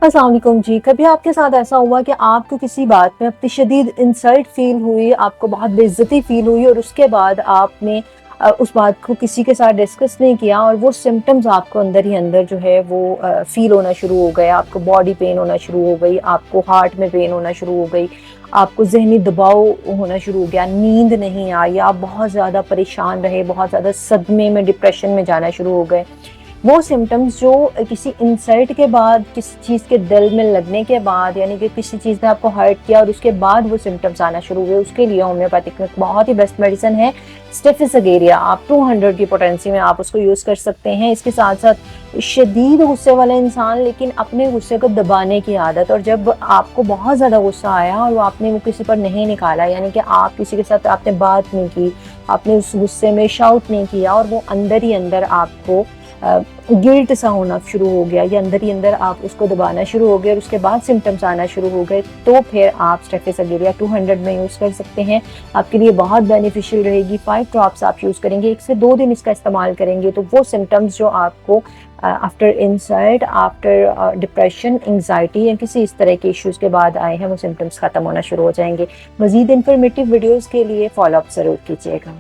अस्सलाम वालेकुम जी। कभी आपके साथ ऐसा हुआ कि आपको किसी बात में अपनी शदीद इंसल्ट फील हुई, आपको बहुत बेइज्जती फील हुई और उसके बाद आपने उस बात को किसी के साथ डिस्कस नहीं किया और वो सिम्टम्स आपको अंदर ही अंदर जो है वो फील होना शुरू हो गए, आपको बॉडी पेन होना शुरू हो गई, आपको हार्ट में पेन होना शुरू हो गई, आपको ज़हनी दबाव होना शुरू हो गया, नींद नहीं आई, आप बहुत ज़्यादा परेशान रहे, बहुत ज़्यादा सदमे में, डिप्रेशन में जाना शुरू हो गए। वो सिम्टम्स जो किसी इंसल्ट के बाद, किसी चीज़ के दिल में लगने के बाद, यानी कि किसी चीज़ ने आपको हर्ट किया और उसके बाद वो सिम्टम्स आना शुरू हुए, उसके लिए होम्योपैथिक में बहुत ही बेस्ट मेडिसिन है स्टेफिसगेरिया। आप 200 की पोटेंसी में आप उसको यूज़ कर सकते हैं। इसके साथ साथ शदीद गुस्से वाला इंसान, लेकिन अपने गुस्से को दबाने की आदत, और जब आपको बहुत ज़्यादा गुस्सा आया और वो आपने वो किसी पर नहीं निकाला, यानी कि आप किसी के साथ आपने बात नहीं की, आपने उस गुस्से में शाउट नहीं किया और वो अंदर ही अंदर आपको गिल्ट सा होना शुरू हो गया, या अंदर ही अंदर आप उसको दबाना शुरू हो गए और उसके बाद सिम्टम्स आना शुरू हो गए, तो फिर आप स्टेफिसगेरिया 200 में यूज़ कर सकते हैं। आपके लिए बहुत बेनिफिशियल रहेगी। 5 ड्रॉप्स आप यूज़ करेंगे, 1 से 2 दिन इसका इस्तेमाल करेंगे तो वो सिम्टम्स जो आपको after insult, after depression, anxiety या किसी इस तरह के इश्यूज़ के बाद आए हैं, वो सिम्टम्स ख़त्म होना शुरू हो जाएंगे। मज़ीद इन्फॉर्मेटिव वीडियोज़ के लिए फॉलो अप ज़रूर कीजिएगा।